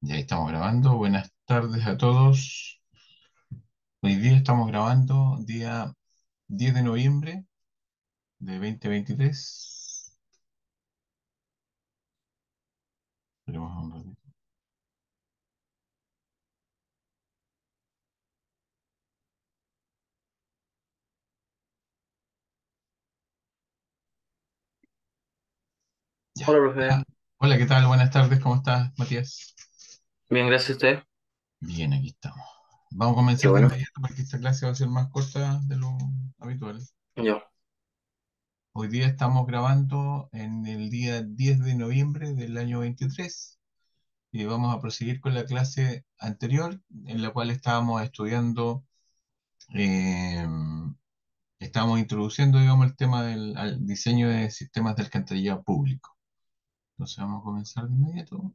Ya estamos grabando. Buenas tardes a todos. Hoy día estamos grabando día 10 de noviembre de 2023. Esperemos un ratito. Ya. Hola, profe. Ah, hola, ¿qué tal? Buenas tardes. ¿Cómo estás, Matías? Bien, gracias a usted. Bien, aquí estamos. Vamos a Qué comenzar de bueno. inmediato porque esta clase va a ser más corta de lo habitual. Ya. Hoy día estamos grabando en el día 10 de noviembre del año 23 y vamos a proseguir con la clase anterior en la cual estábamos estudiando. eh, Estamos introduciendo, digamos, el tema del al diseño de sistemas de alcantarillado público. Entonces vamos a comenzar de inmediato.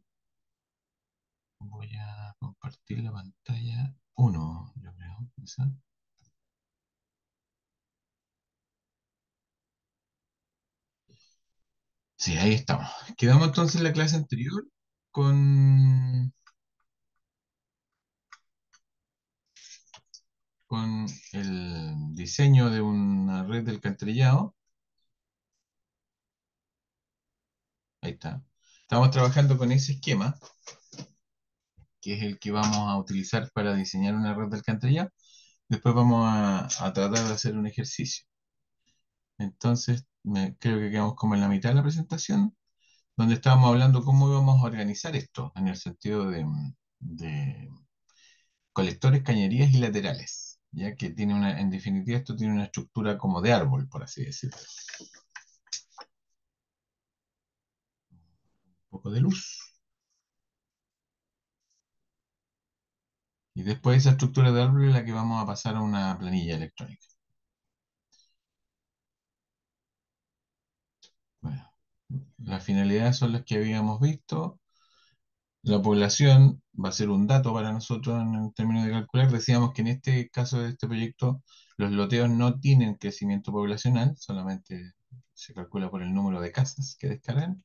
Voy a compartir la pantalla uno, yo creo. Esa. Sí, ahí estamos. Quedamos entonces en la clase anterior con, con el diseño de una red de alcantarillado. Ahí está. Estamos trabajando con ese esquema, que es el que vamos a utilizar para diseñar una red de alcantarillado. Después vamos a tratar de hacer un ejercicio. Entonces, creo que quedamos como en la mitad de la presentación, donde estábamos hablando cómo íbamos a organizar esto, en el sentido de colectores, cañerías y laterales, ya que tiene una, en definitiva, esto tiene una estructura como de árbol, por así decirlo. Un poco de luz. Y después esa estructura de árbol es la que vamos a pasar a una planilla electrónica. Bueno, las finalidades son las que habíamos visto. La población va a ser un dato para nosotros en términos de calcular. Decíamos que en este caso de este proyecto, los loteos no tienen crecimiento poblacional, solamente se calcula por el número de casas que descargan.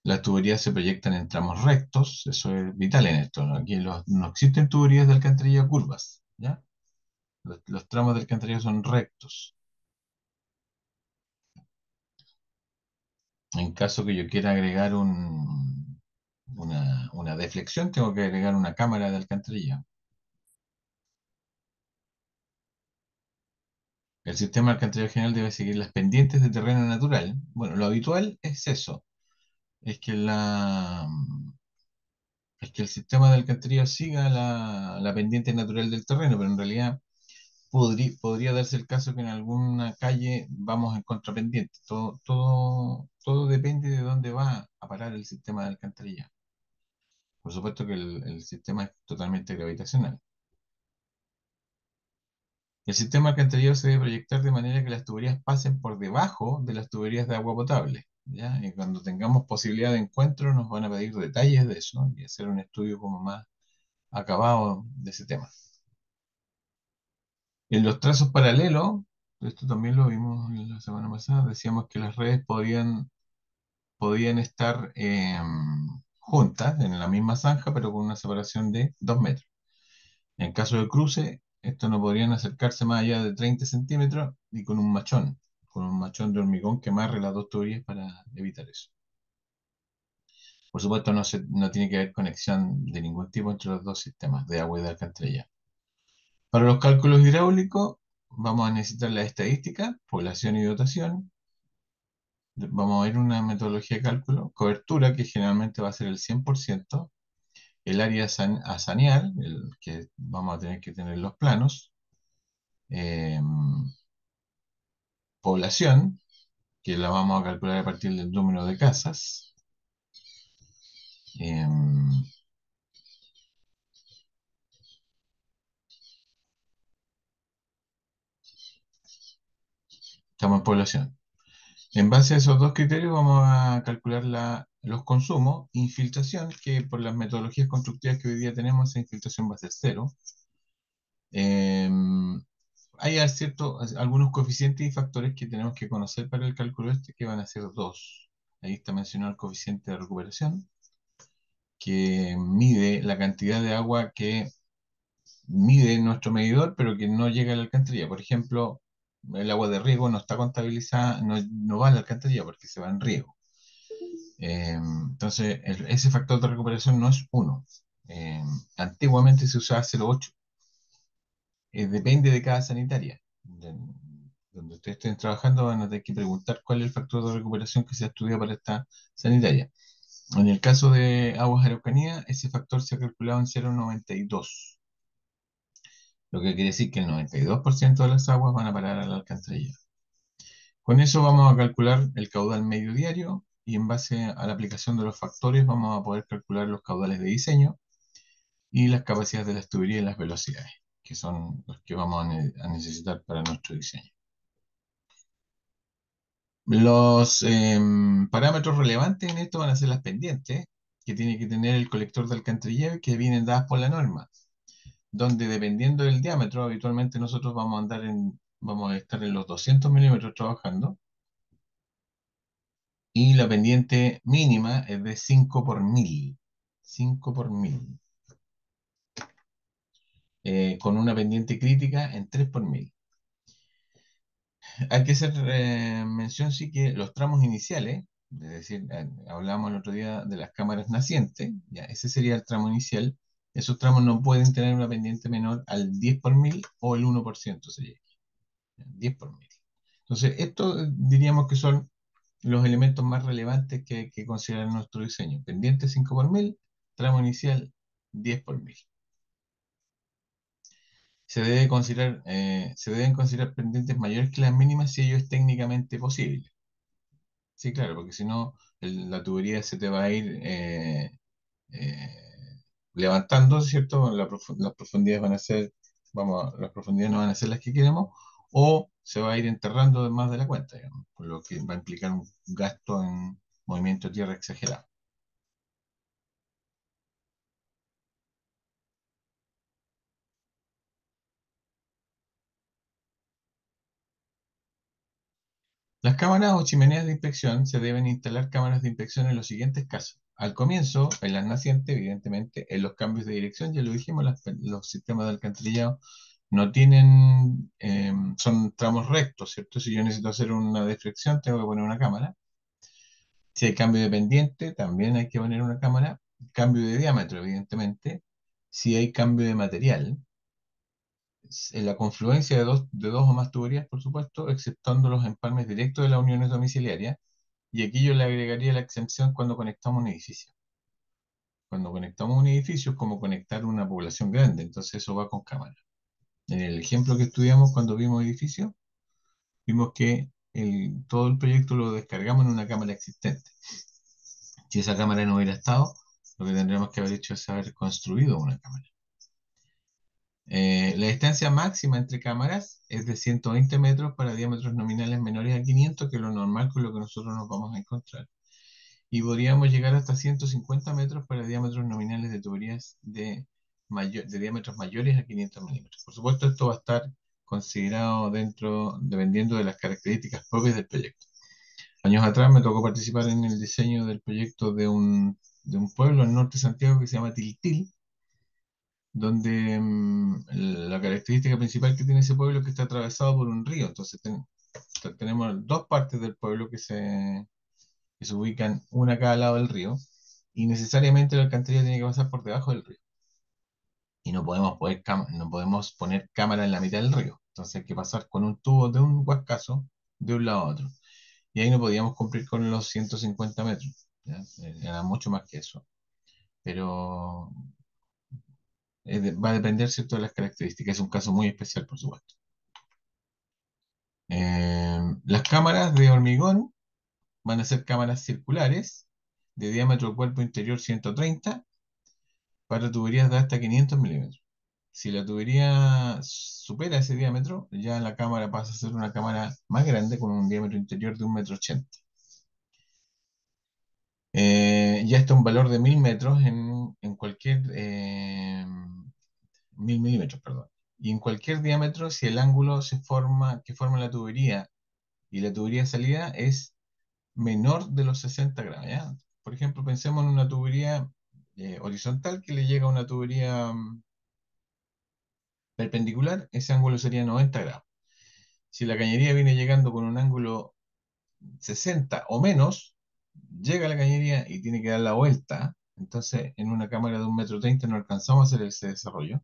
Las tuberías se proyectan en tramos rectos, eso es vital en esto, ¿no? Aquí no existen tuberías de alcantarilla curvas, ¿ya? Los tramos de alcantarilla son rectos. En caso que yo quiera agregar una deflexión, tengo que agregar una cámara de alcantarilla. El sistema de alcantarillado general debe seguir las pendientes de terreno natural. Bueno, lo habitual es eso, es que es que el sistema de alcantarillado siga la pendiente natural del terreno, pero en realidad podría darse el caso que en alguna calle vamos en contrapendiente. Todo depende de dónde va a parar el sistema de alcantarillado. Por supuesto que el sistema es totalmente gravitacional. El sistema alcantarillado se debe proyectar de manera que las tuberías pasen por debajo de las tuberías de agua potable, ¿ya? Y cuando tengamos posibilidad de encuentro nos van a pedir detalles de eso y hacer un estudio como más acabado de ese tema. En los trazos paralelos, esto también lo vimos la semana pasada, decíamos que las redes podían estar juntas en la misma zanja, pero con una separación de 2 metros. En caso de cruce, estos no podrían acercarse más allá de 30 centímetros y con un machón de hormigón que amarre las dos tuberías para evitar eso. Por supuesto, no tiene que haber conexión de ningún tipo entre los dos sistemas de agua y de alcantarilla. Para los cálculos hidráulicos, vamos a necesitar la estadística, población y dotación. Vamos a ver una metodología de cálculo, cobertura, que generalmente va a ser el 100%, el área a sanear, el que vamos a tener que tener los planos, eh, población, que la vamos a calcular a partir del número de casas. Eh, Estamos en población. En base a esos dos criterios vamos a calcular los consumos, infiltración, que por las metodologías constructivas que hoy día tenemos, esa infiltración va a ser cero. Eh, Hay algunos coeficientes y factores que tenemos que conocer para el cálculo este, que van a ser dos. Ahí está mencionado el coeficiente de recuperación. que mide la cantidad de agua que mide nuestro medidor, pero que no llega a la alcantarilla. Por ejemplo, el agua de riego no está contabilizada, no va a la alcantarilla porque se va en riego. Entonces, ese factor de recuperación no es uno. Antiguamente se usaba 0,8. Depende de cada sanitaria. Donde ustedes estén trabajando van a tener que preguntar cuál es el factor de recuperación que se ha estudiado para esta sanitaria. En el caso de Aguas Araucanía, ese factor se ha calculado en 0,92, lo que quiere decir que el 92% de las aguas van a parar a la alcantarilla. Con eso vamos a calcular el caudal medio diario y en base a la aplicación de los factores vamos a poder calcular los caudales de diseño y las capacidades de las tuberías y las velocidades, que son los que vamos a necesitar para nuestro diseño. Los parámetros relevantes en esto van a ser las pendientes, que tiene que tener el colector de alcantarillado, que vienen dadas por la norma, donde dependiendo del diámetro, habitualmente nosotros vamos a estar en los 200 milímetros trabajando, y la pendiente mínima es de 5 por 1000, 5 por 1000, con una pendiente crítica en 3 por 1000. Hay que hacer mención, sí, que los tramos iniciales, es decir, hablábamos el otro día de las cámaras nacientes, ya, ese sería el tramo inicial. Esos tramos no pueden tener una pendiente menor al 10 por 1000 o el 1% sería, ya, 10 por 1000. Entonces, esto diríamos que son los elementos más relevantes que hay que considerar en nuestro diseño. Pendiente 5 por 1000, tramo inicial 10 por 1000. Se deben considerar pendientes mayores que las mínimas si ello es técnicamente posible. Sí, claro, porque si no, la tubería se te va a ir eh, levantando, ¿cierto? Las profundidades van a ser, las profundidades no van a ser las que queremos, o se va a ir enterrando de más de la cuenta, digamos, por lo que va a implicar un gasto en movimiento de tierra exagerado. Las cámaras o chimeneas de inspección se deben instalar cámaras de inspección en los siguientes casos. Al comienzo, en las nacientes, evidentemente, en los cambios de dirección, ya lo dijimos, los sistemas de alcantarillado no tienen, son tramos rectos, ¿cierto? Si yo necesito hacer una deflexión, tengo que poner una cámara. Si hay cambio de pendiente, también hay que poner una cámara. Cambio de diámetro, evidentemente. Si hay cambio de material, en la confluencia de dos o más tuberías, por supuesto, exceptuando los empalmes directos de las uniones domiciliarias. Y aquí yo le agregaría la exención cuando conectamos un edificio. Cuando conectamos un edificio es como conectar una población grande, entonces eso va con cámara. En el ejemplo que estudiamos cuando vimos edificios, vimos que todo el proyecto lo descargamos en una cámara existente. Si esa cámara no hubiera estado, lo que tendríamos que haber hecho es haber construido una cámara. La distancia máxima entre cámaras es de 120 metros para diámetros nominales menores a 500, que es lo normal con lo que nosotros nos vamos a encontrar. Y podríamos llegar hasta 150 metros para diámetros nominales de tuberías de diámetros mayores a 500 milímetros. Por supuesto, esto va a estar considerado dependiendo de las características propias del proyecto. Años atrás me tocó participar en el diseño del proyecto de un pueblo en norte de Santiago que se llama Tiltil, donde la característica principal que tiene ese pueblo es que está atravesado por un río. Entonces tenemos dos partes del pueblo que se ubican una a cada lado del río, y necesariamente la alcantarilla tiene que pasar por debajo del río. Y no podemos poner cámara en la mitad del río. Entonces hay que pasar con un tubo de un huascazo de un lado a otro. Y ahí no podíamos cumplir con los 150 metros. ¿Ya? Era mucho más que eso. Pero va a depender, ¿cierto?, de las características. Es un caso muy especial, por supuesto. Las cámaras de hormigón van a ser cámaras circulares de diámetro cuerpo interior 130 para tuberías de hasta 500 milímetros. Si la tubería supera ese diámetro, ya la cámara pasa a ser una cámara más grande con un diámetro interior de 1,80 m. Ya está un valor de 1000 metros en cualquier 1000 milímetros, perdón. Y en cualquier diámetro, si el ángulo que forma la tubería y la tubería de salida es menor de los 60 grados, ¿ya? Por ejemplo, pensemos en una tubería horizontal que le llega a una tubería perpendicular, ese ángulo sería 90 grados. Si la cañería viene llegando con un ángulo 60 o menos, llega a la cañería y tiene que dar la vuelta. Entonces, en una cámara de 1,30 m no alcanzamos a hacer ese desarrollo.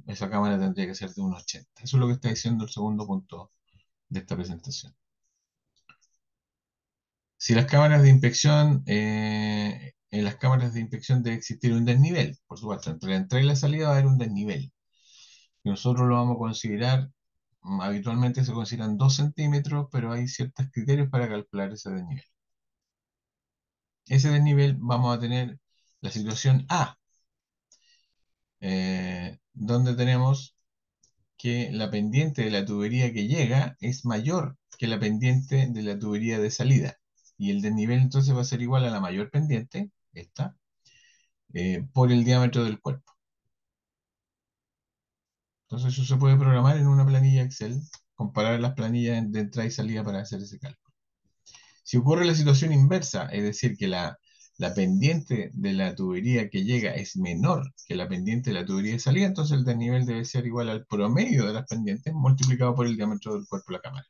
Esa cámara tendría que ser de 1,80 m. Eso es lo que está diciendo el segundo punto de esta presentación. Si las cámaras de inspección, en las cámaras de inspección debe existir un desnivel, por supuesto, entre la entrada y la salida va a haber un desnivel. Y nosotros lo vamos a considerar, habitualmente se consideran 2 centímetros, pero hay ciertos criterios para calcular ese desnivel. Ese desnivel vamos a tener la situación A, donde tenemos que la pendiente de la tubería que llega es mayor que la pendiente de la tubería de salida. Y el desnivel entonces va a ser igual a la mayor pendiente, esta, por el diámetro del cuerpo. Entonces eso se puede programar en una planilla Excel, comparar las planillas de entrada y salida para hacer ese cálculo. Si ocurre la situación inversa, es decir, que la pendiente de la tubería que llega es menor que la pendiente de la tubería de salida, entonces el desnivel debe ser igual al promedio de las pendientes multiplicado por el diámetro del cuerpo de la cámara,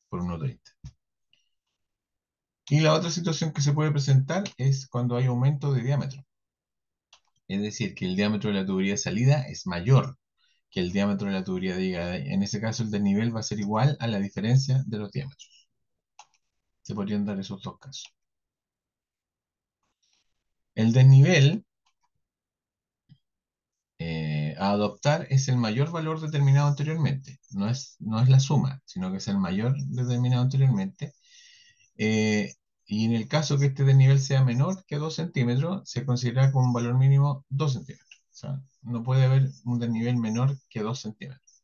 por 1,30. Y la otra situación que se puede presentar es cuando hay aumento de diámetro. Es decir, que el diámetro de la tubería de salida es mayor que el diámetro de la tubería de llegada. En ese caso, el desnivel va a ser igual a la diferencia de los diámetros. Se podrían dar esos dos casos. El desnivel a adoptar es el mayor valor determinado anteriormente. No es la suma, sino que es el mayor determinado anteriormente. Eh, y en el caso que este desnivel sea menor que 2 centímetros, se considera como un valor mínimo 2 centímetros. O sea, no puede haber un desnivel menor que 2 centímetros.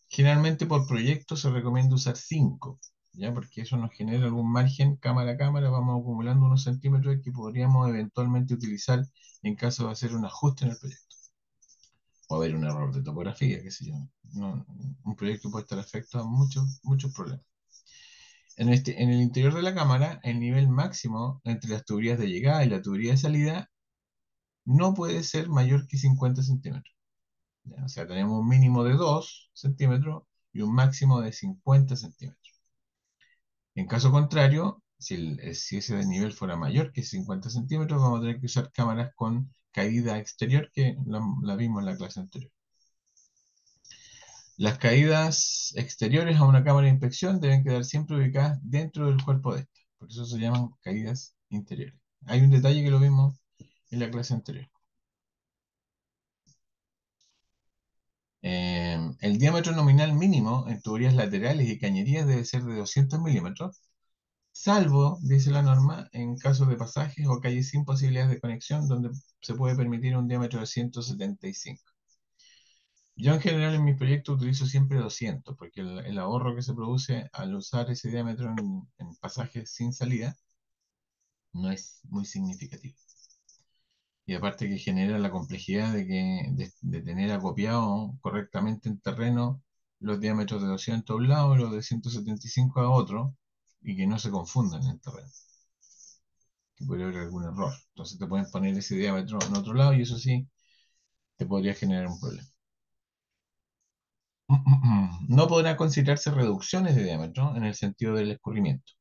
Generalmente por proyecto se recomienda usar 5, ¿ya? Porque eso nos genera algún margen cámara a cámara, vamos acumulando unos centímetros que podríamos eventualmente utilizar en caso de hacer un ajuste en el proyecto. O haber un error de topografía, qué sé yo. Un proyecto puede estar afecto a muchos, muchos problemas. En el interior de la cámara, el nivel máximo entre las tuberías de llegada y la tubería de salida no puede ser mayor que 50 centímetros. ¿Ya? O sea, tenemos un mínimo de 2 centímetros y un máximo de 50 centímetros. En caso contrario, si ese desnivel fuera mayor que 50 centímetros, vamos a tener que usar cámaras con caída exterior, que la vimos en la clase anterior. Las caídas exteriores a una cámara de inspección deben quedar siempre ubicadas dentro del cuerpo de esta. Por eso se llaman caídas interiores. Hay un detalle que lo vimos en la clase anterior. El diámetro nominal mínimo en tuberías laterales y cañerías debe ser de 200 milímetros, salvo, dice la norma, en casos de pasajes o calles sin posibilidades de conexión donde se puede permitir un diámetro de 175. Yo en general en mis proyectos utilizo siempre 200 porque el ahorro que se produce al usar ese diámetro en pasajes sin salida no es muy significativo. Y aparte que genera la complejidad de tener acopiado correctamente en terreno los diámetros de 200 a un lado y los de 175 a otro, y que no se confundan en terreno, que podría haber algún error. Entonces te pueden poner ese diámetro en otro lado y eso sí te podría generar un problema. No podrán considerarse reducciones de diámetro en el sentido del escurrimiento,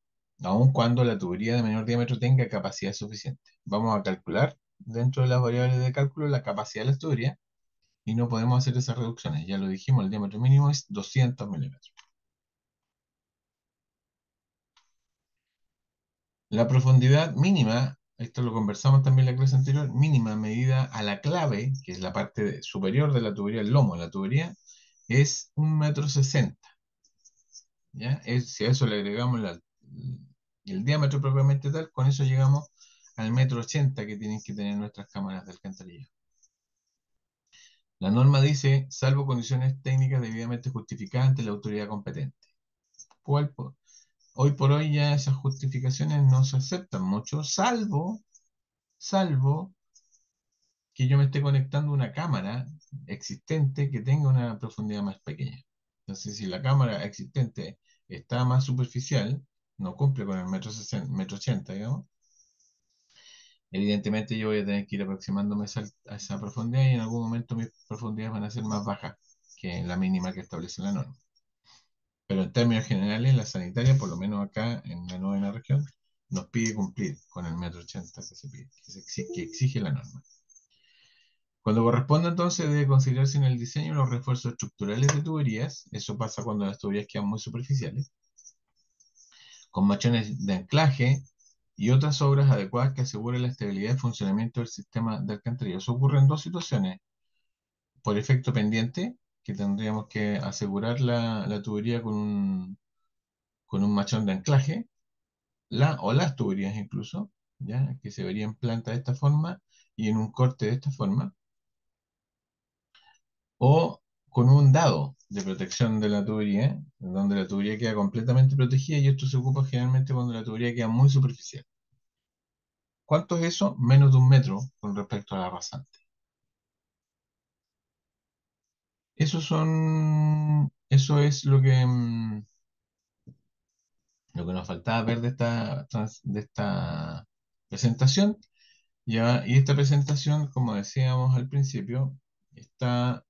aun cuando la tubería de menor diámetro tenga capacidad suficiente. Vamos a calcular dentro de las variables de cálculo la capacidad de la tubería y no podemos hacer esas reducciones. Ya lo dijimos, el diámetro mínimo es 200 milímetros. La profundidad mínima, esto lo conversamos también en la clase anterior, mínima medida a la clave, que es la parte superior de la tubería, el lomo de la tubería, es 1,60 m. ¿Ya? Si a eso le agregamos el diámetro propiamente tal, con eso llegamos al 1,80 m que tienen que tener nuestras cámaras de alcantarillado. La norma dice, salvo condiciones técnicas debidamente justificadas ante la autoridad competente. ¿Cuál? Hoy por hoy ya esas justificaciones no se aceptan mucho, salvo que yo me esté conectando a una cámara existente que tenga una profundidad más pequeña. Entonces, si la cámara existente está más superficial, no cumple con el metro 80, digamos, Evidentemente yo voy a tener que ir aproximándome a esa profundidad y en algún momento mis profundidades van a ser más bajas que la mínima que establece la norma. Pero en términos generales, la sanitaria, por lo menos acá en la novena región, nos pide cumplir con el metro ochenta que se pide, que exige la norma. Cuando corresponde entonces debe considerarse en el diseño los refuerzos estructurales de tuberías, eso pasa cuando las tuberías quedan muy superficiales, con machones de anclaje y otras obras adecuadas que aseguren la estabilidad y funcionamiento del sistema de alcantarillado. Eso ocurre en dos situaciones. Por efecto pendiente, que tendríamos que asegurar la tubería con un machón de anclaje, o las tuberías incluso, ¿ya? Que se verían planta de esta forma y en un corte de esta forma, o con un dado de protección de la tubería, donde la tubería queda completamente protegida y esto se ocupa generalmente cuando la tubería queda muy superficial. ¿Cuánto es eso? Menos de un metro con respecto a la rasante. Eso es lo que nos faltaba ver de esta presentación. Ya, y esta presentación, como decíamos al principio, está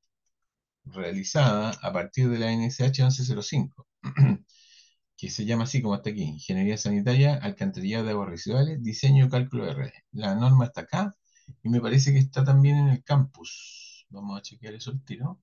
realizada a partir de la NSH 1105, que se llama así como está aquí: Ingeniería Sanitaria, Alcantarillado de Aguas Residuales, Diseño y Cálculo de Redes. La norma está acá y me parece que está también en el campus. Vamos a chequear eso al tiro.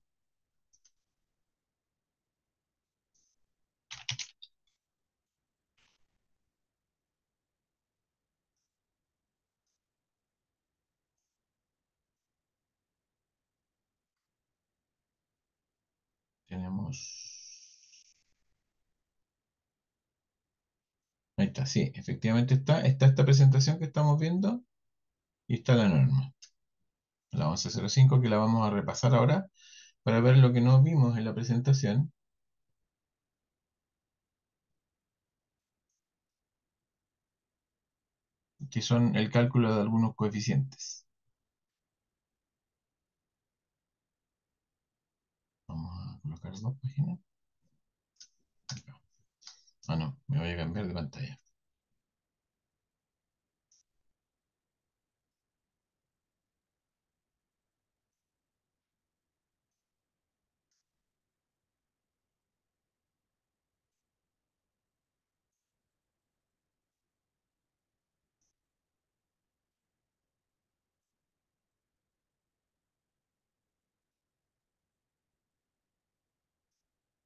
Tenemos... Ahí está, sí, efectivamente está esta presentación que estamos viendo y está la norma, la 1105, que la vamos a repasar ahora para ver lo que no vimos en la presentación, que son el cálculo de algunos coeficientes. Vamos a colocar dos páginas. Ah, no, me voy a cambiar de pantalla.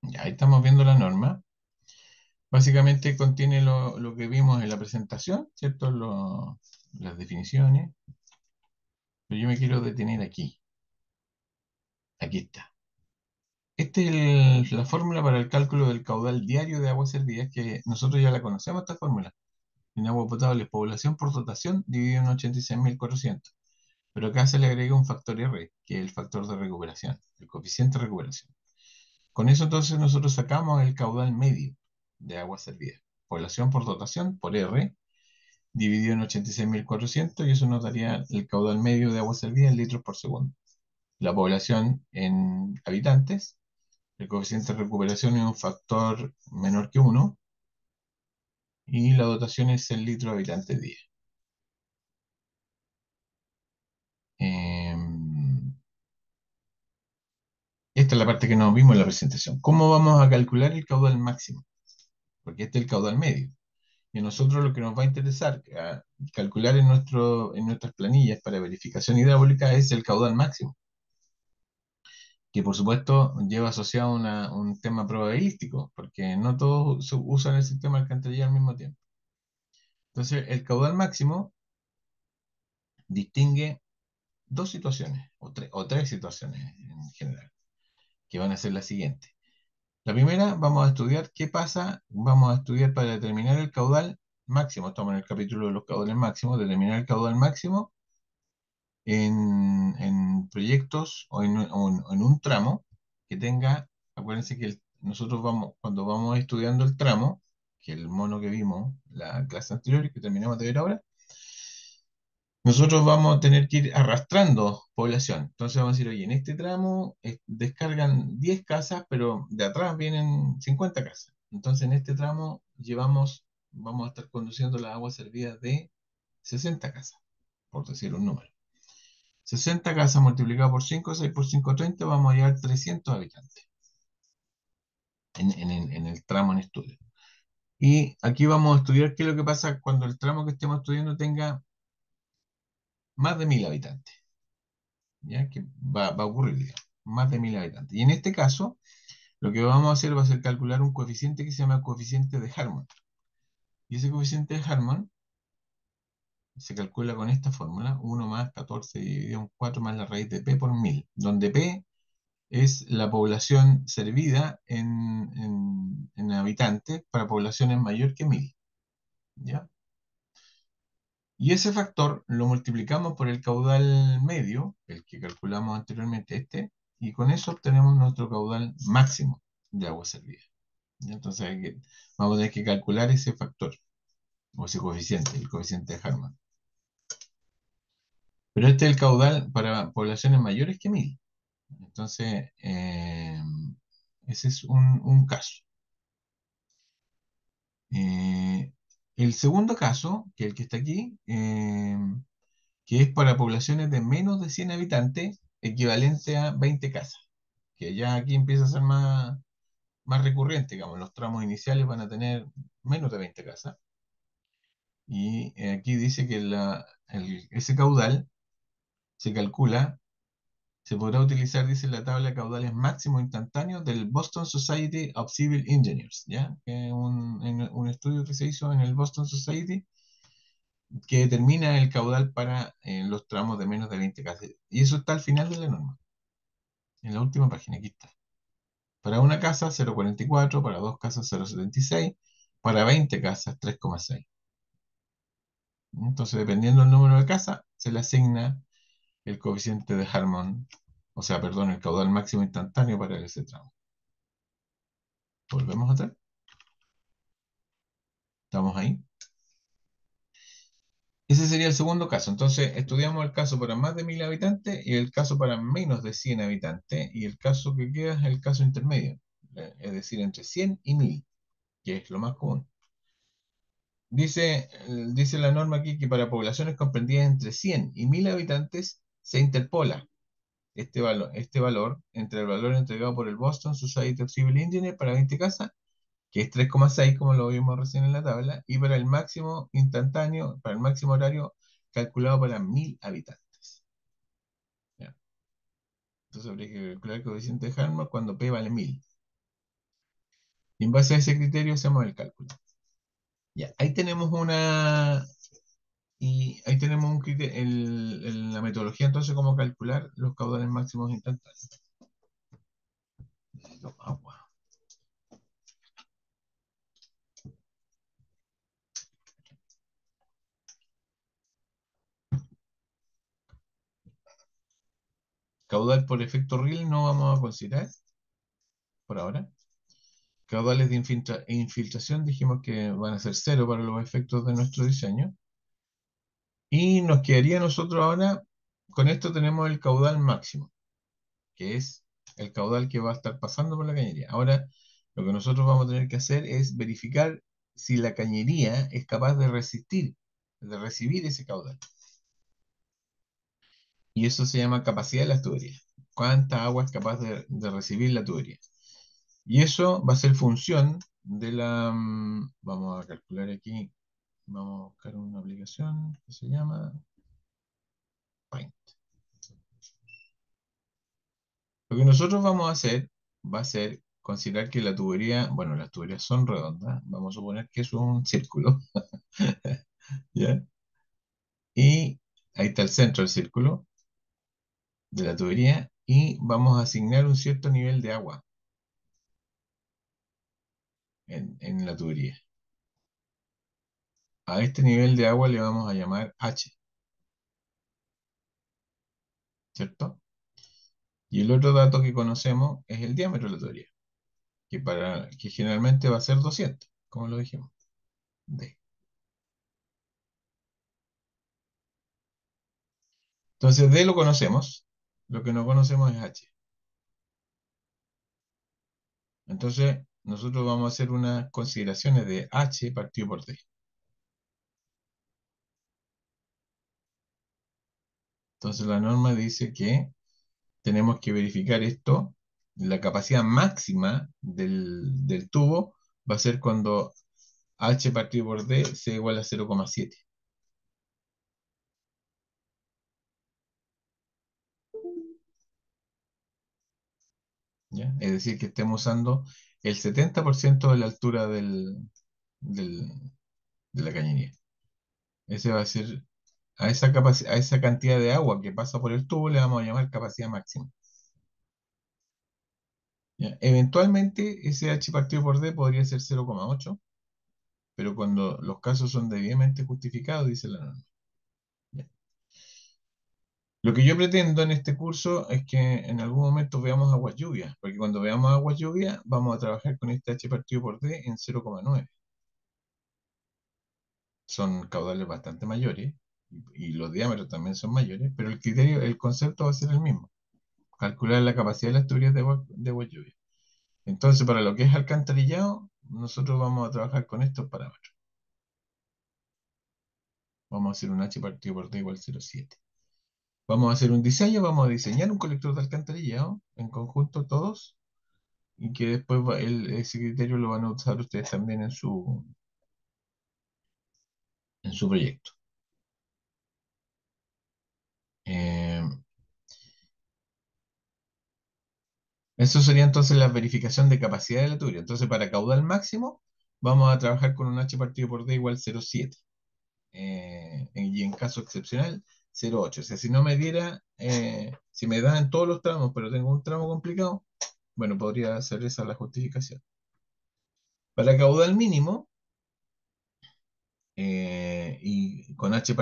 Ya, ahí estamos viendo la norma. Básicamente contiene lo que vimos en la presentación, ¿cierto? Las definiciones. Pero yo me quiero detener aquí. Aquí está. Esta es la fórmula para el cálculo del caudal diario de aguas servidas, que nosotros ya la conocemos, esta fórmula. En agua potable, población por dotación dividido en 86.400. Pero acá se le agrega un factor R, que es el factor de recuperación, el coeficiente de recuperación. Con eso entonces nosotros sacamos el caudal medio de agua servida. Población por dotación, por R, dividido en 86.400, y eso nos daría el caudal medio de agua servida en litros por segundo. La población en habitantes, el coeficiente de recuperación es un factor menor que 1 y la dotación es el litro habitante día. Esta es la parte que no vimos en la presentación. ¿Cómo vamos a calcular el caudal máximo? Porque este es el caudal medio. Y a nosotros lo que nos va a interesar calcular en nuestras planillas para verificación hidráulica es el caudal máximo, que por supuesto lleva asociado un tema probabilístico, porque no todos usan el sistema de alcantarilla al mismo tiempo. Entonces, el caudal máximo distingue dos situaciones, o tres situaciones en general, que van a ser las siguientes. La primera, vamos a estudiar qué pasa, vamos a estudiar para determinar el caudal máximo, estamos en el capítulo de los caudales máximos, determinar el caudal máximo en proyectos o en un tramo que tenga. Acuérdense que nosotros cuando vamos estudiando el tramo, que el mono que vimos la clase anterior y que terminamos de ver ahora, nosotros vamos a tener que ir arrastrando población. Entonces vamos a decir, oye, en este tramo descargan 10 casas, pero de atrás vienen 50 casas. Entonces en este tramo vamos a estar conduciendo las aguas servidas de 60 casas, por decir un número. 60 casas multiplicado por 5, 6 por 5, 30, vamos a llevar 300 habitantes en el tramo en estudio. Y aquí vamos a estudiar qué es lo que pasa cuando el tramo que estemos estudiando tenga más de 1000 habitantes. ¿Ya? Que va a ocurrir, digamos, más de 1000 habitantes. Y en este caso, lo que vamos a hacer va a ser calcular un coeficiente que se llama coeficiente de Harmon. Y ese coeficiente de Harmon se calcula con esta fórmula: 1 más 14 dividido en 4 más la raíz de P por 1000, donde P es la población servida en habitantes para poblaciones mayor que 1000. ¿Ya? Y ese factor lo multiplicamos por el caudal medio, el que calculamos anteriormente, y con eso obtenemos nuestro caudal máximo de agua servida. ¿Ya? Entonces vamos a tener que calcular ese factor, o ese coeficiente, el coeficiente de Harman. Pero este es el caudal para poblaciones mayores que 1000. Entonces, ese es un caso. Eh, el segundo caso, que es el que está aquí, que es para poblaciones de menos de 100 habitantes, equivalente a 20 casas, que ya aquí empieza a ser más recurrente, digamos, los tramos iniciales van a tener menos de 20 casas. Y aquí dice que ese caudal se calcula, se podrá utilizar, dice, la tabla de caudales máximos instantáneos del Boston Society of Civil Engineers, ¿ya? Que es un estudio que se hizo en el Boston Society que determina el caudal para los tramos de menos de 20 casas. Y eso está al final de la norma, en la última página, aquí está. Para una casa, 0,44; para dos casas, 0,76; para 20 casas, 3,6. Entonces, dependiendo del número de casas, se le asigna el coeficiente de Harmon, o sea, perdón, el caudal máximo instantáneo para ese tramo. Volvemos atrás. ¿Estamos ahí? Ese sería el segundo caso. Entonces, estudiamos el caso para más de 1000 habitantes y el caso para menos de 100 habitantes. Y el caso que queda es el caso intermedio, es decir, entre 100 y 1000, que es lo más común. Dice la norma aquí que para poblaciones comprendidas entre 100 y 1000 habitantes se interpola este valor entre el valor entregado por el Boston Society of Civil Engineers para 20 casas, que es 3,6 como lo vimos recién en la tabla, y para el máximo instantáneo, para el máximo horario calculado para 1000 habitantes. ¿Ya? Entonces habría que calcular el coeficiente de Harmon cuando P vale 1000. Y en base a ese criterio hacemos el cálculo. Ya, ahí tenemos un criterio, la metodología entonces cómo calcular los caudales máximos instantáneos. Necesito agua. Caudal por efecto Riel no vamos a considerar por ahora. Caudales de infiltración dijimos que van a ser cero para los efectos de nuestro diseño. Y nos quedaría nosotros ahora, con esto tenemos el caudal máximo, que es el caudal que va a estar pasando por la cañería. Ahora, lo que nosotros vamos a tener que hacer es verificar si la cañería es capaz de resistir, de recibir ese caudal. Y eso se llama capacidad de las tuberías. ¿Cuánta agua es capaz de recibir la tubería? Y eso va a ser función de vamos a calcular aquí, vamos a buscar una aplicación que se llama Paint. Lo que nosotros vamos a hacer va a ser considerar que la tubería, bueno, las tuberías son redondas, vamos a suponer que eso es un círculo, ¿ya? Y ahí está el centro del círculo de la tubería y vamos a asignar un cierto nivel de agua en la tubería. A este nivel de agua le vamos a llamar H, ¿cierto? Y el otro dato que conocemos es el diámetro de la tubería, que generalmente va a ser 200, como lo dijimos. D. Entonces, D lo conocemos, lo que no conocemos es H. Entonces, nosotros vamos a hacer unas consideraciones de H partido por D. Entonces la norma dice que tenemos que verificar esto. La capacidad máxima del tubo va a ser cuando H partido por D sea igual a 0,7. ¿Ya? Es decir, que estemos usando el 70% de la altura del- de la cañería. Ese va a ser, a esa cantidad de agua que pasa por el tubo le vamos a llamar capacidad máxima. ¿Ya? Eventualmente ese H partido por D podría ser 0,8, pero cuando los casos son debidamente justificados, dice la norma. ¿Ya? Lo que yo pretendo en este curso es que en algún momento veamos aguas lluvias, porque cuando veamos aguas lluvias vamos a trabajar con este H partido por D en 0,9. Son caudales bastante mayores y los diámetros también son mayores, pero el criterio, el concepto va a ser el mismo, calcular la capacidad de las tuberías de agua lluvia. Entonces, para lo que es alcantarillado, nosotros vamos a trabajar con estos parámetros. Vamos a hacer un H partido por D igual 0,7. Vamos a hacer un diseño, vamos a diseñar un colector de alcantarillado en conjunto todos y que después ese criterio lo van a usar ustedes también en su proyecto. Eh, Eso sería entonces la verificación de capacidad de la tubería. Entonces, para caudal máximo, vamos a trabajar con un H partido por D igual 0,7. Y en caso excepcional, 0,8. O sea, si no me diera, si me da en todos los tramos, pero tengo un tramo complicado, bueno, podría ser esa la justificación. Para caudal mínimo, y con H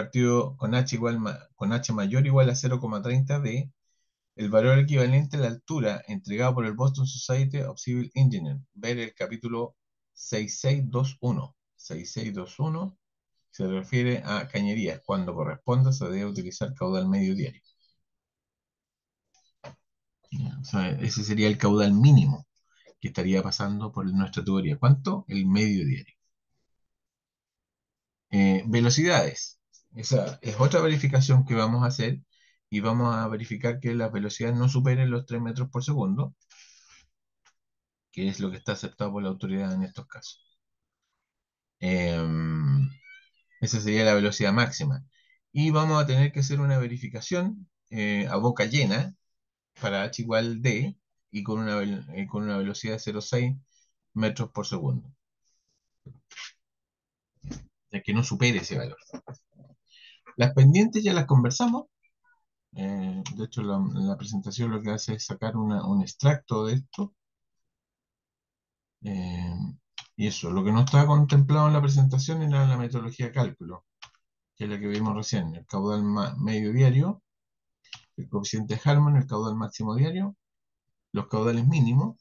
con H mayor o igual a 0,30 D, el valor equivalente a la altura entregado por el Boston Society of Civil Engineers. Ver el capítulo 6621. 6621 se refiere a cañerías. Cuando corresponda se debe utilizar caudal medio diario. Ya, o sea, ese sería el caudal mínimo que estaría pasando por nuestra tubería. ¿Cuánto? El medio diario. Velocidades. Esa es otra verificación que vamos a hacer y vamos a verificar que las velocidades no superen los 3 metros por segundo, que es lo que está aceptado por la autoridad en estos casos. Em, Esa sería la velocidad máxima. Y vamos a tener que hacer una verificación a boca llena para H igual D y con una velocidad de 0,6 metros por segundo, ya que no supere ese valor. Las pendientes ya las conversamos. De hecho, la presentación lo que hace es sacar un extracto de esto. eh, y eso, lo que no estaba contemplado en la presentación era la metodología de cálculo, que es la que vimos recién, el caudal medio diario, el coeficiente Harman, el caudal máximo diario, los caudales mínimos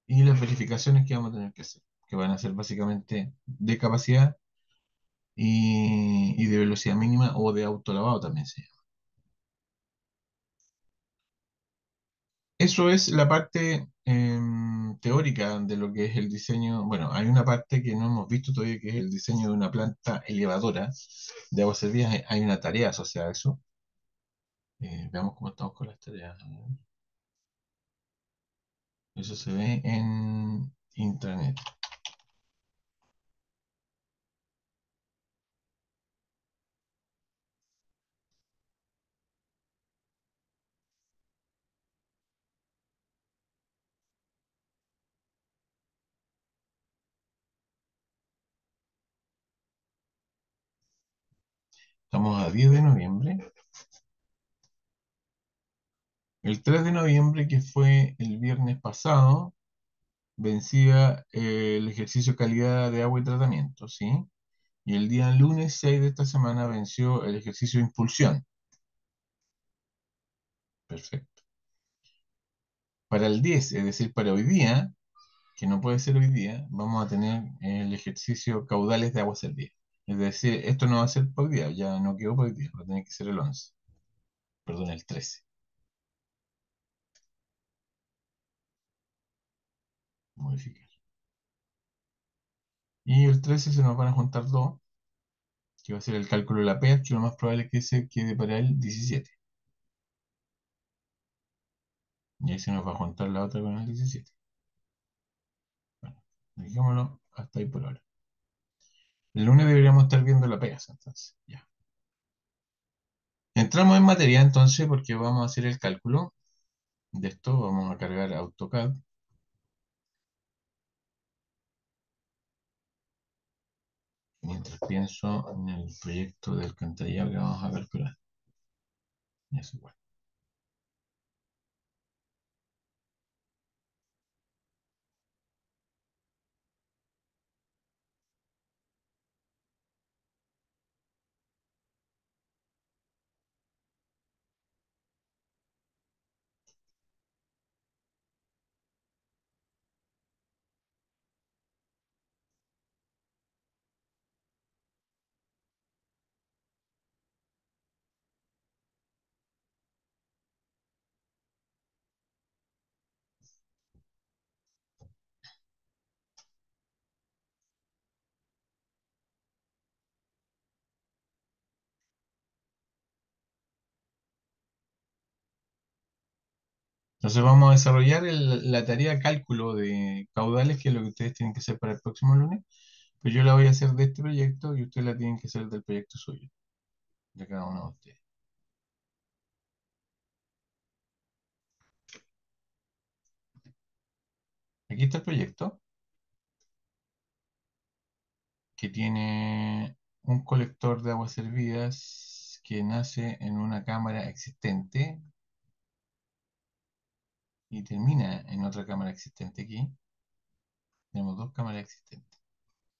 y las verificaciones que vamos a tener que hacer, que van a ser básicamente de capacidad y de velocidad mínima o de autolavado también se llama. Eso es la parte teórica de lo que es el diseño. Bueno, hay una parte que no hemos visto todavía, que es el diseño de una planta elevadora de aguas servidas. Hay una tarea asociada a eso. Veamos cómo estamos con las tareas. A ver. Eso se ve en intranet. Estamos a 10 de noviembre. El 3 de noviembre, que fue el viernes pasado, vencía el ejercicio calidad de agua y tratamiento, ¿sí? Y el día lunes 6 de esta semana venció el ejercicio de impulsión. Perfecto. Para el 10, es decir, para hoy día, que no puede ser hoy día, vamos a tener el ejercicio caudales de agua servida. Es decir, esto no va a ser para hoy día, ya no quedó para hoy día, va a tener que ser el 11, perdón, el 13. Modificar. Y el 13 se nos van a juntar dos, que va a ser el cálculo de la pH, que lo más probable es que se quede para el 17. Y ahí se nos va a juntar la otra con el 17. Bueno, dejémoslo hasta ahí por ahora. El lunes deberíamos estar viendo la Pegaso, entonces. Ya. Entramos en materia entonces porque vamos a hacer el cálculo de esto. Vamos a cargar AutoCAD mientras pienso en el proyecto del alcantarillado que vamos a calcular. Eso igual. Entonces vamos a desarrollar la tarea cálculo de caudales, que es lo que ustedes tienen que hacer para el próximo lunes. Pues yo la voy a hacer de este proyecto y ustedes la tienen que hacer del proyecto suyo, de cada uno de ustedes. Aquí está el proyecto, que tiene un colector de aguas servidas que nace en una cámara existente y termina en otra cámara existente aquí. Tenemos dos cámaras existentes.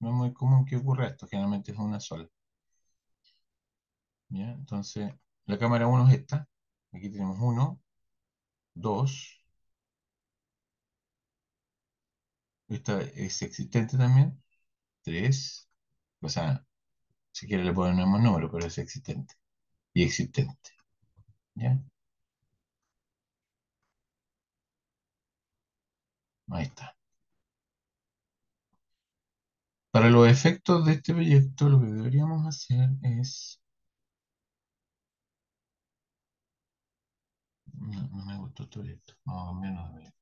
No es muy común que ocurra esto, generalmente es una sola. ¿Ya? Entonces, la cámara uno es esta. Aquí tenemos uno, dos. Esta es existente también. Tres. O sea, si quiere le ponemos número, pero es existente. Y existente. ¿Ya? Ahí está. Para los efectos de este proyecto, lo que deberíamos hacer es... No, no me gustó este proyecto. Vamos a cambiarnos de proyecto.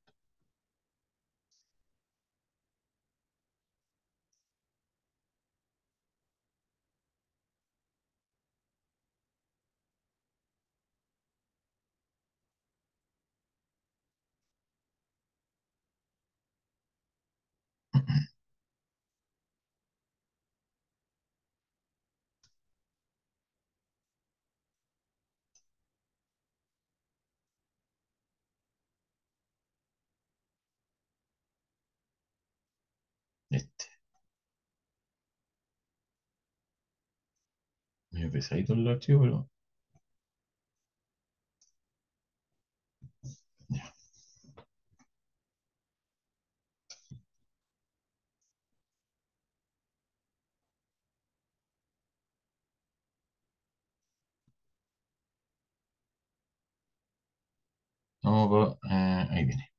Este. Medio pesadito el archivo, pero ya. Ahí viene.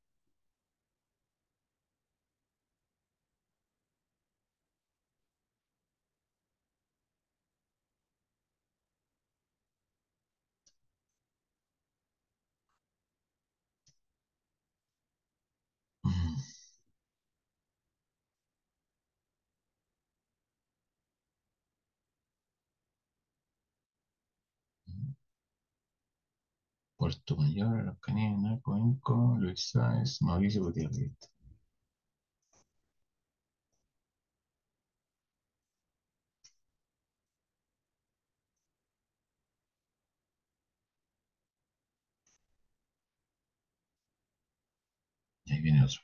Puerto Mayor, Araucanía, Naco, Inco, Luis Sáez, Mauricio Gutiérrez. Y ahí viene otro.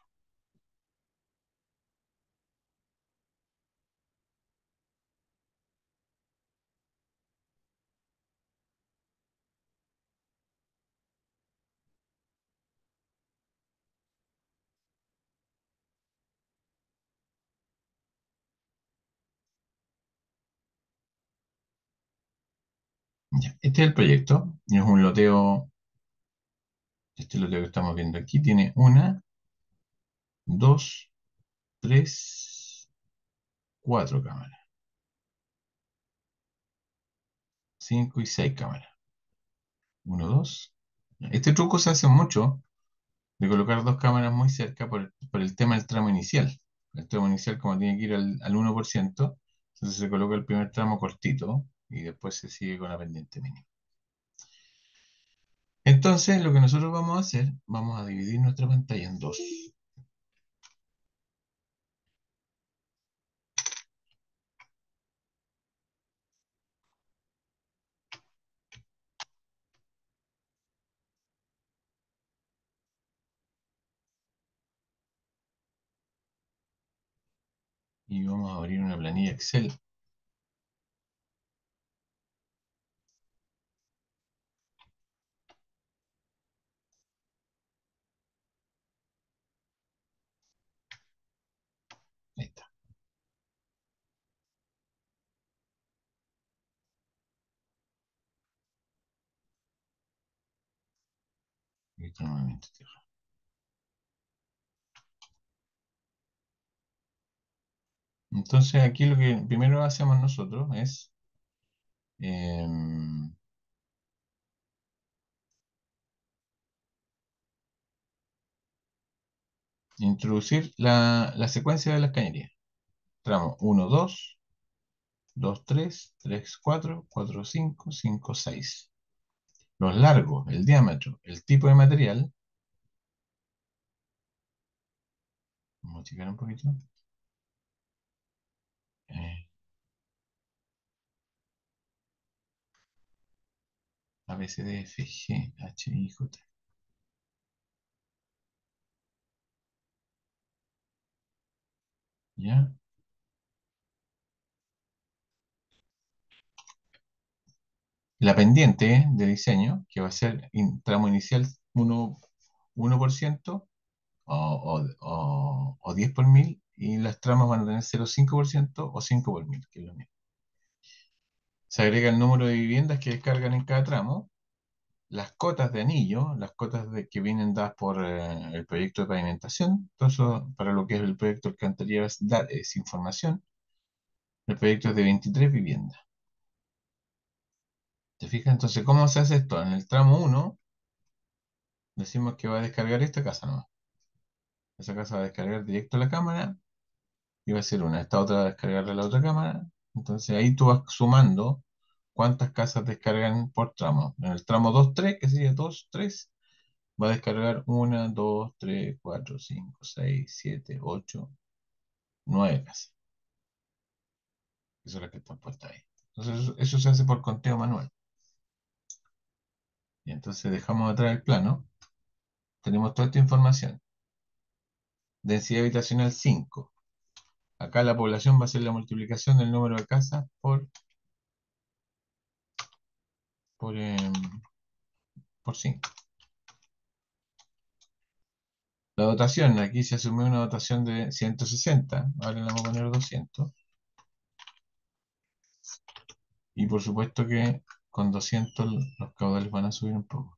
Ya. Este es el proyecto. Y es un loteo. Este loteo que estamos viendo aquí tiene una, dos, tres, cuatro cámaras. Cinco y seis cámaras. Uno, dos. Este truco se hace mucho de colocar dos cámaras muy cerca por el tema del tramo inicial. El tramo inicial, como tiene que ir al 1%, entonces se coloca el primer tramo cortito y después se sigue con la pendiente mínima. Entonces, lo que nosotros vamos a hacer, vamos a dividir nuestra pantalla en dos. Y vamos a abrir una planilla Excel. Ahí está. Aquí está nuevamente tierra. Entonces, aquí lo que primero hacemos nosotros es introducir la secuencia de las cañerías. Tramo 1, 2, 2, 3, 3, 4, 4, 5, 5, 6. Los largos, el diámetro, el tipo de material. Vamos a checar un poquito. Eh, A, B, C, D, F, G, H, I, J. ¿Ya? La pendiente de diseño, que va a ser tramo inicial 1% o 10 por mil, y las tramas van a tener 0,5% o 5 por mil, que es lo mismo. Se agrega el número de viviendas que descargan en cada tramo, las cotas de anillo, las cotas que vienen dadas por el proyecto de pavimentación. Todo eso, para lo que es el proyecto alcantarillado, es información. El proyecto es de 23 viviendas. ¿Te fijas? Entonces, ¿cómo se hace esto? En el tramo uno decimos que va a descargar esta casa nomás. Esa casa va a descargar directo a la cámara y va a ser una. Esta otra va a descargar a la otra cámara. Entonces ahí tú vas sumando cuántas casas descargan por tramo. En el tramo 2 3, que sería 2 3, va a descargar una, 2, 3, 4, 5, 6, 7, 8, 9 casas. Esas son las que están puestas ahí. Entonces eso se hace por conteo manual. Y entonces dejamos atrás el plano. Tenemos toda esta información. Densidad habitacional 5. Acá la población va a ser la multiplicación del número de casas por, em, por 5. La dotación, aquí se asumió una dotación de 160, ahora le vamos a poner 200. Y por supuesto que con 200 los caudales van a subir un poco.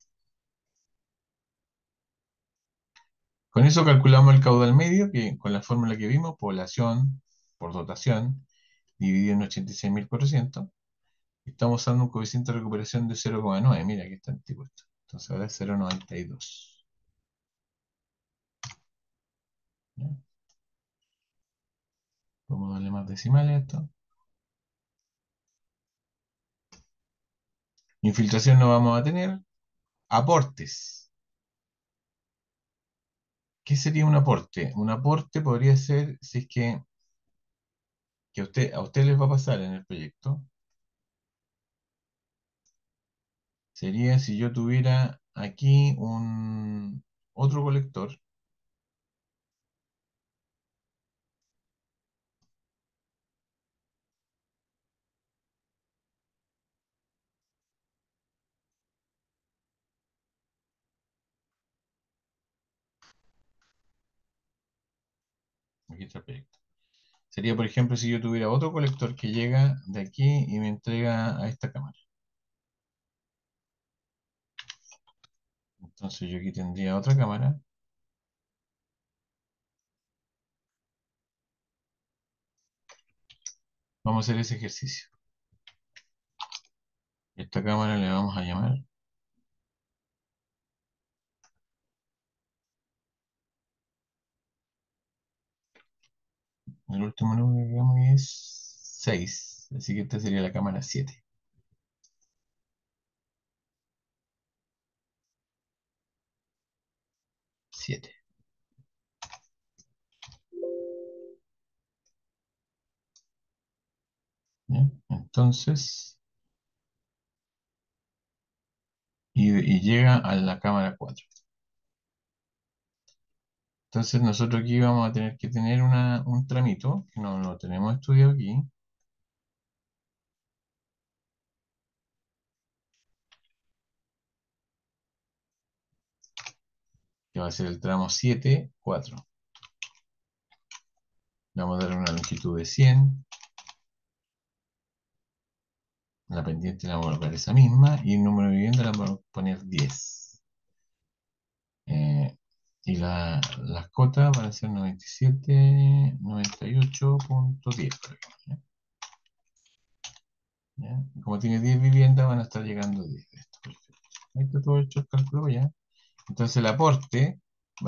Con eso calculamos el caudal medio, que con la fórmula que vimos, población por dotación, dividido en 86.400. Estamos usando un coeficiente de recuperación de 0,9. Mira, aquí está antiguo esto. Entonces ahora es 0,92. ¿Ya? Vamos a darle más decimales a esto. Infiltración no vamos a tener. Aportes. ¿Qué sería un aporte? Un aporte podría ser, si es que a usted les va a pasar en el proyecto, sería si yo tuviera aquí un otro colector, aquí está el proyecto. Sería, por ejemplo, si yo tuviera otro colector que llega de aquí y me entrega a esta cámara. Entonces yo aquí tendría otra cámara. Vamos a hacer ese ejercicio. Esta cámara le vamos a llamar El último número que agregamos es 6, así que esta sería la cámara 7. 7. ¿Ya? Entonces, y llega a la cámara 4. Entonces nosotros aquí vamos a tener que tener un tramito, que no lo tenemos estudiado aquí, que va a ser el tramo 7, 4. Le vamos a dar una longitud de 100, la pendiente le vamos a colocar esa misma, y el número de vivienda le vamos a poner 10. Eh, y las cotas van a ser 97, 98.10, por ejemplo. ¿Ya? ¿Ya? Y como tiene 10 viviendas, van a estar llegando 10 de esto. Perfecto. Ahí está todo hecho el cálculo ya. Entonces el aporte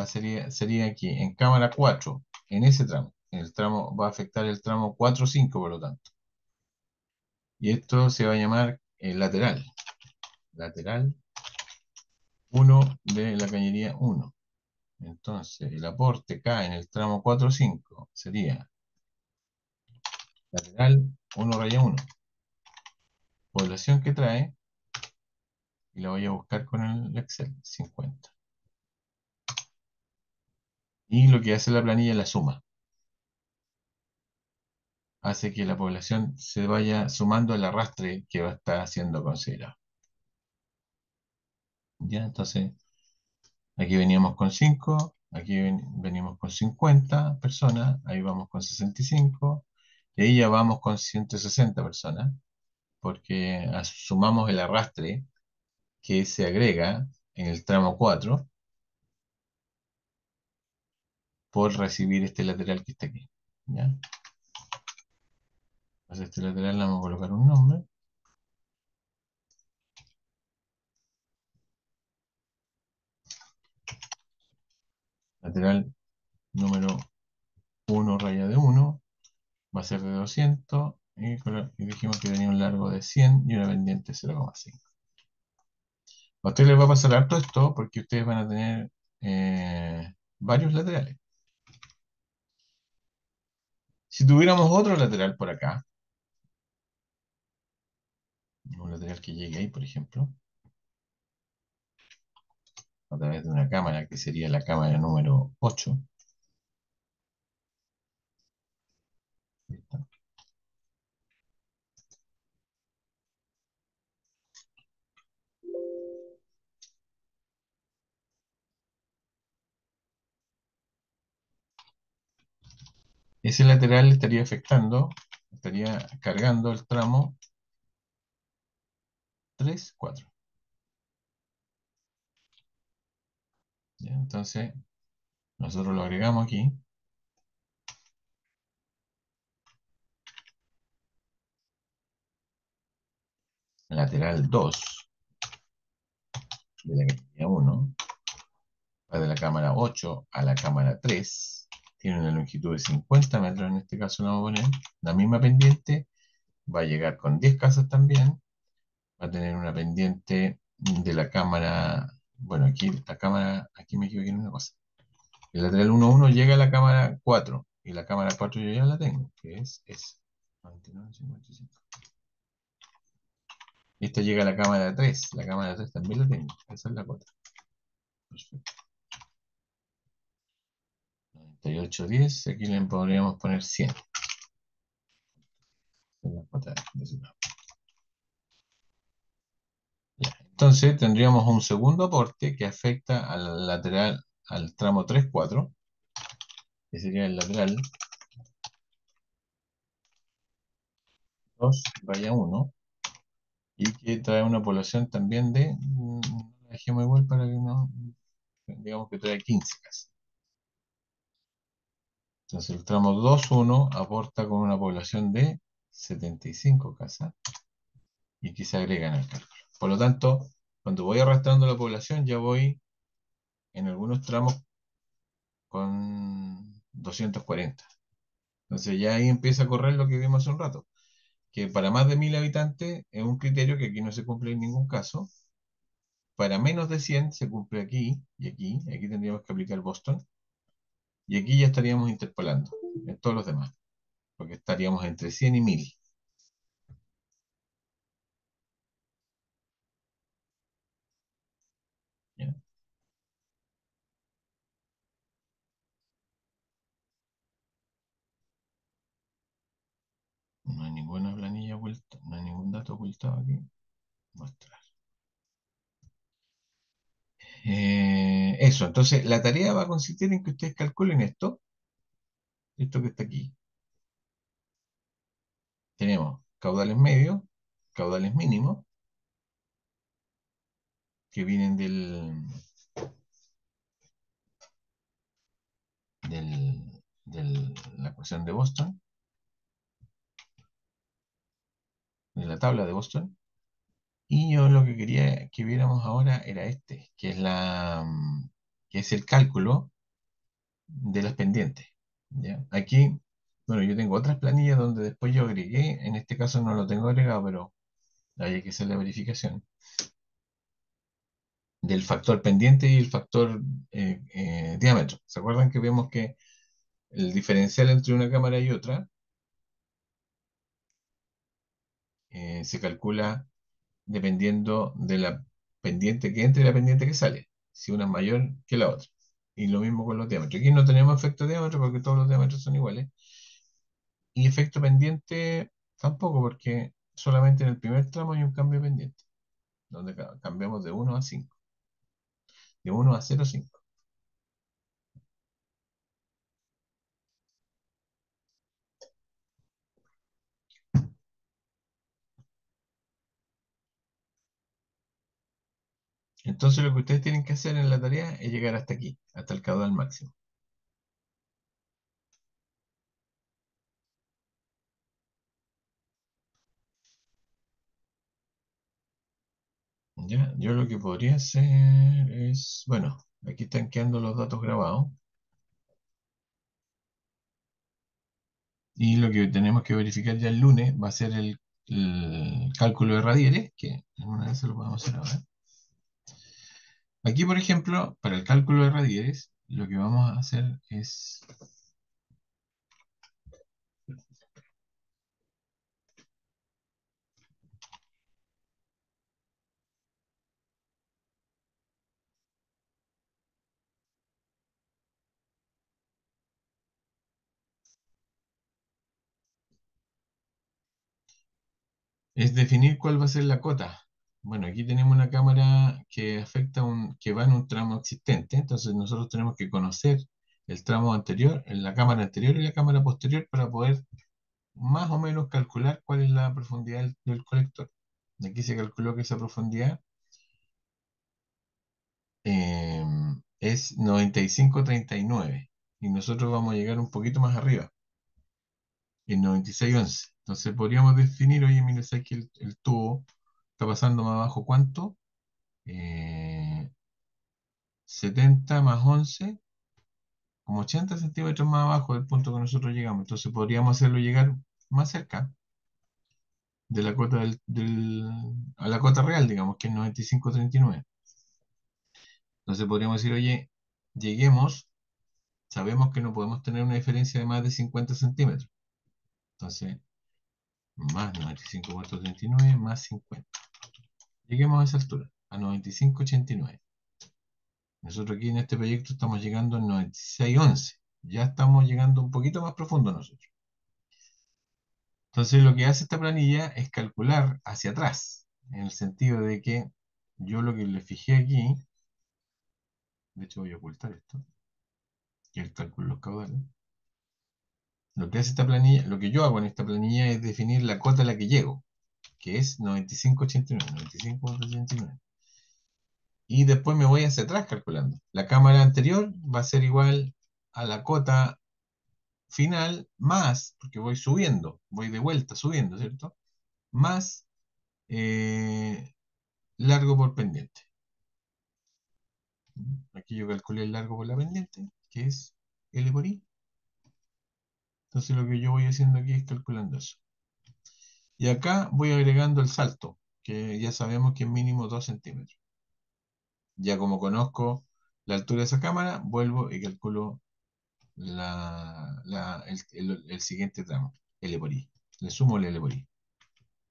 sería aquí, en cámara 4 en ese tramo. El tramo va a afectar el tramo 4 5 por lo tanto. Y esto se va a llamar lateral. Lateral 1 de la cañería 1. Entonces, el aporte cae en el tramo 4 5 sería lateral 1 raya 1. Población que trae, y la voy a buscar con el Excel, 50. Y lo que hace la planilla es la suma. Hace que la población se vaya sumando al arrastre que va a estar siendo considerado. ¿Ya? Entonces, aquí veníamos con 5, aquí veníamos con 50 personas, ahí vamos con 65, y ahí ya vamos con 160 personas, porque sumamos el arrastre que se agrega en el tramo 4 por recibir este lateral que está aquí. ¿Ya? Entonces, este lateral le vamos a colocar un nombre, lateral número 1 raya de 1, va a ser de 200, y dijimos que tenía un largo de 100 y una pendiente de 0,5. A ustedes les va a pasar harto esto porque ustedes van a tener varios laterales. Si tuviéramos otro lateral por acá, un lateral que llegue ahí, por ejemplo, a través de una cámara que sería la cámara número 8, ese lateral estaría afectando, estaría cargando el tramo 3 4. ¿Ya? Entonces, nosotros lo agregamos aquí, lateral 2 de la categoría 1, va de la cámara 8 a la cámara 3, tiene una longitud de 50 metros, en este caso lo vamos a poner, la misma pendiente, va a llegar con 10 casas también, va a tener una pendiente de la cámara, bueno, aquí la cámara, aquí me equivoqué en una cosa. El lateral 1.1 llega a la cámara 4 y la cámara 4 yo ya la tengo, que es esa. 99,55. Esta llega a la cámara 3 también la tengo, esa es la 4. Perfecto. 98,10, aquí le podríamos poner 100. En la cuota de su lado. Ya. Entonces tendríamos un segundo aporte que afecta al lateral, al tramo 3 4, que sería el lateral 2 raya 1, y que trae una población también de, la dejemos igual para que no, digamos que trae 15 casas. Entonces el tramo 2 1 aporta con una población de 75 casas y que se agregan al cálculo. Por lo tanto, cuando voy arrastrando la población, ya voy en algunos tramos con 240. Entonces ya ahí empieza a correr lo que vimos hace un rato, que para más de 1000 habitantes es un criterio que aquí no se cumple en ningún caso. Para menos de 100 se cumple aquí y aquí. Aquí tendríamos que aplicar Boston. Y aquí ya estaríamos interpolando en todos los demás, porque estaríamos entre 100 y 1000. ¿Ya? No hay ninguna planilla vuelta, no hay ningún dato ocultado aquí. Mostrar. Eso, entonces la tarea va a consistir en que ustedes calculen esto que está aquí. Tenemos caudales medios, caudales mínimos, que vienen de la ecuación de Boston, de la tabla de Boston. Y yo lo que quería que viéramos ahora era que es el cálculo de las pendientes. ¿Ya? Aquí, bueno, yo tengo otras planillas donde después yo agregué, en este caso no lo tengo agregado, pero hay que hacer la verificación del factor pendiente y el factor diámetro. ¿Se acuerdan que vemos que el diferencial entre una cámara y otra se calcula dependiendo de la pendiente que entra y la pendiente que sale, si una es mayor que la otra? Y lo mismo con los diámetros. Aquí no tenemos efecto diámetro porque todos los diámetros son iguales. Y efecto pendiente tampoco, porque solamente en el primer tramo hay un cambio pendiente, donde cambiamos de 1 a 5, de 1 a 0,5. Entonces lo que ustedes tienen que hacer en la tarea es llegar hasta aquí, hasta el caudal máximo. ¿Ya? Yo lo que podría hacer es, bueno, aquí están quedando los datos grabados. Y lo que tenemos que verificar ya el lunes va a ser el cálculo de radieles, que en una vez se lo podemos hacer ahora. Aquí, por ejemplo, para el cálculo de radieles, lo que vamos a hacer es definir cuál va a ser la cota. Bueno, aquí tenemos una cámara que va en un tramo existente, entonces nosotros tenemos que conocer el tramo anterior, en la cámara anterior y la cámara posterior para poder más o menos calcular cuál es la profundidad del colector. Aquí se calculó que esa profundidad eh, es 95,39 y nosotros vamos a llegar un poquito más arriba, en 96,11. Entonces podríamos definir, oye, mira, sabes que el tubo está pasando más abajo, ¿cuánto? 70 más 11, como 80 centímetros más abajo del punto que nosotros llegamos. Entonces podríamos hacerlo llegar más cerca de la cota a la cota real, digamos, que es 95,39. Entonces podríamos decir, oye, lleguemos, sabemos que no podemos tener una diferencia de más de 50 centímetros. Entonces, más 95,39 más 50. Lleguemos a esa altura, a 95,89. Nosotros aquí en este proyecto estamos llegando a 96,11. Ya estamos llegando un poquito más profundo nosotros. Entonces, lo que hace esta planilla es calcular hacia atrás, en el sentido de que yo lo que le fijé aquí, de hecho voy a ocultar esto, que es el cálculo de los caudales. Lo que hace esta planilla, lo que yo hago en esta planilla es definir la cota a la que llego, que es 95,89, 95,89. Y después me voy hacia atrás calculando. La cámara anterior va a ser igual a la cota final más, porque voy subiendo, voy de vuelta subiendo, ¿cierto? Más eh, largo por pendiente. Aquí yo calculé el largo por la pendiente, que es L por I. Entonces lo que yo voy haciendo aquí es calculando eso. Y acá voy agregando el salto, que ya sabemos que es mínimo 2 centímetros. Ya como conozco la altura de esa cámara, vuelvo y calculo el siguiente tramo, L por I. Le sumo el L por I.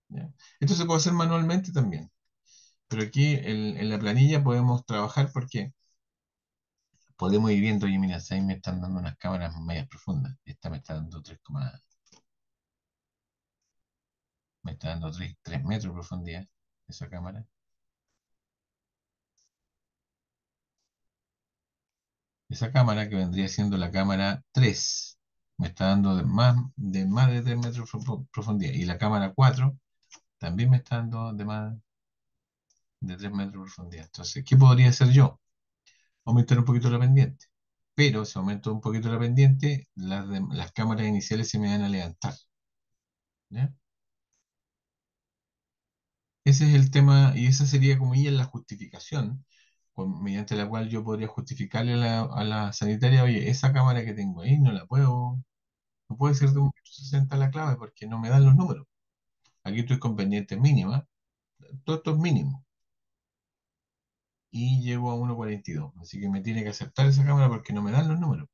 ¿Ya? Esto se puede hacer manualmente también, pero aquí en la planilla podemos trabajar porque podemos ir viendo, oye, mira, ahí me están dando unas cámaras medias profundas. Esta me está dando 3, me está dando 3 metros de profundidad esa cámara. Esa cámara que vendría siendo la cámara 3 me está dando de más de 3 metros de profundidad. Y la cámara 4 también me está dando de más de 3 metros de profundidad. Entonces, ¿qué podría hacer yo? Aumentar un poquito la pendiente. Pero si aumento un poquito la pendiente, las cámaras iniciales se me van a levantar. ¿Ya? Ese es el tema, y esa sería como ella la justificación, mediante la cual yo podría justificarle a la sanitaria, oye, esa cámara que tengo ahí no puede ser de 1,60 m la clave porque no me dan los números. Aquí estoy con pendiente mínima, todo esto es mínimo, y llevo a 1,42, así que me tiene que aceptar esa cámara porque no me dan los números.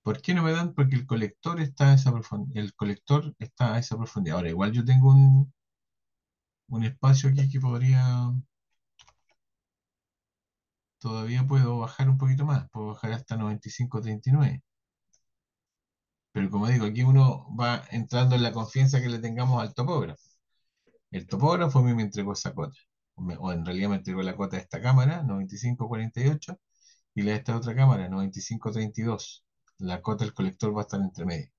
¿Por qué no me dan? Porque el colector está a esa profundidad. Ahora, igual yo tengo un espacio aquí que todavía puedo bajar un poquito más, puedo bajar hasta 95,39. Pero como digo, aquí uno va entrando en la confianza que le tengamos al topógrafo. El topógrafo a mí me entregó esa cota, o en realidad me entregó la cota de esta cámara, 95,48, y la de esta otra cámara, 95,32. La cota del colector va a estar entre medio,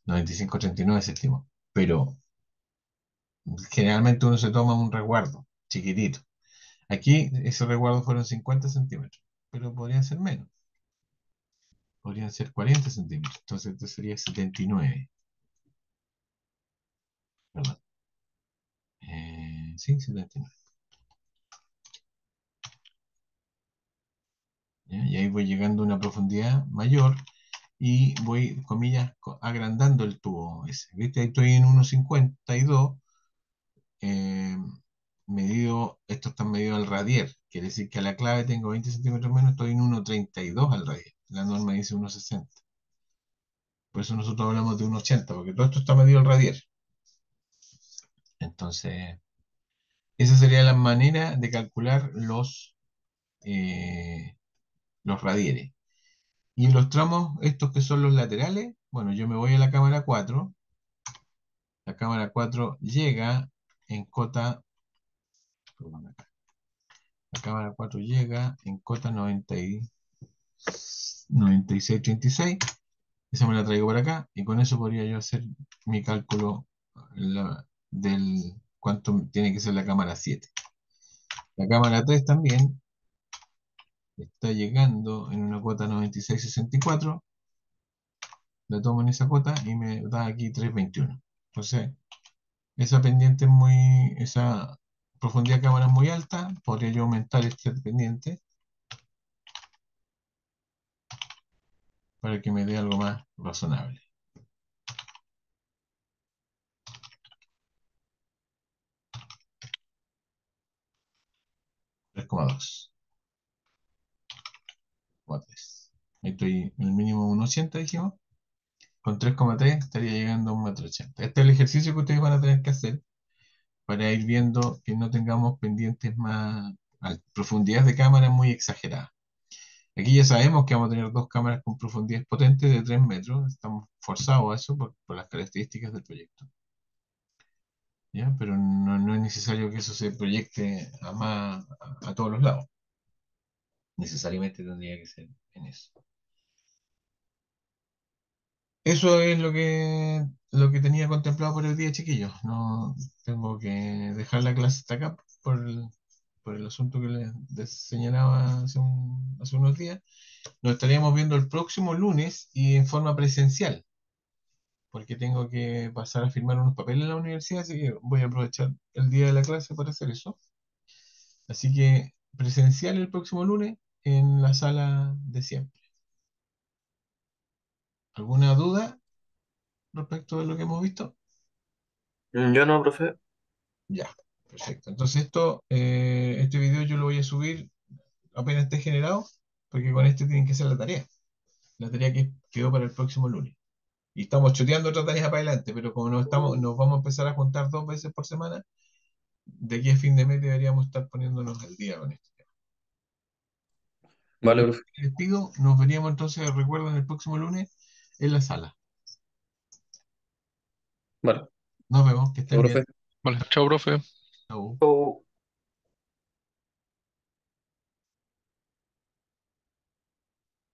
95,39 se estimó. Pero generalmente uno se toma un resguardo chiquitito. Aquí ese resguardo fueron 50 centímetros, pero podrían ser menos, podrían ser 40 centímetros. Entonces esto sería 79, perdón. Sí, 79. ¿Ya? Y ahí voy llegando a una profundidad mayor y voy, comillas, agrandando el tubo ese. ¿Viste? Ahí estoy en 1,52, eh, esto está medido al radier, quiere decir que a la clave tengo 20 centímetros menos, estoy en 1,32 al radier. La norma dice 1,60. Por eso nosotros hablamos de 1,80, porque todo esto está medido al radier. Entonces, esa sería la manera de calcular los radieres. Y los tramos, estos que son los laterales, bueno, yo me voy a la cámara 4. La cámara 4 llega en cota, perdón, acá. La cámara 4 llega en cota 96,36. Esa me la traigo para acá y con eso podría yo hacer mi cálculo del cuánto tiene que ser la cámara 7. La cámara 3 también está llegando en una cuota 96,64. La tomo en esa cuota y me da aquí 3,21. Entonces, esa profundidad de cámara es muy alta. Podría yo aumentar este pendiente para que me dé algo más razonable. 3,2. 3. Ahí estoy en el mínimo 1,80 dijimos. Con 3,3 estaría llegando a 1,80 m. Este es el ejercicio que ustedes van a tener que hacer para ir viendo que no tengamos pendientes más a profundidades de cámara muy exageradas. Aquí ya sabemos que vamos a tener dos cámaras con profundidades potentes de 3 metros. Estamos forzados a eso por las características del proyecto. ¿Ya? Pero no es necesario que eso se proyecte a todos los lados. Necesariamente tendría que ser en eso. Eso es lo que tenía contemplado por el día, chiquillos. No tengo que dejar la clase hasta acá por el asunto que les señalaba hace unos días. Nos estaríamos viendo el próximo lunes y en forma presencial, porque tengo que pasar a firmar unos papeles en la universidad, así que voy a aprovechar el día de la clase para hacer eso. Así que presencial el próximo lunes en la sala de siempre. ¿Alguna duda? respecto de lo que hemos visto? Yo no, profe. Ya, perfecto. Entonces este video yo lo voy a subir apenas esté generado, porque con este tienen que hacer la tarea que quedó para el próximo lunes. Y estamos choteando otra tarea para adelante, pero como nos vamos a empezar a juntar 2 veces por semana, de aquí a fin de mes deberíamos estar poniéndonos al día con esto. Con Vale, esto profe. les pido, nos veríamos entonces, recuerden, el próximo lunes en la sala. Vale. Nos vemos, que Chao, estén bien. profe. Vale, chao, profe. Chau. Chau.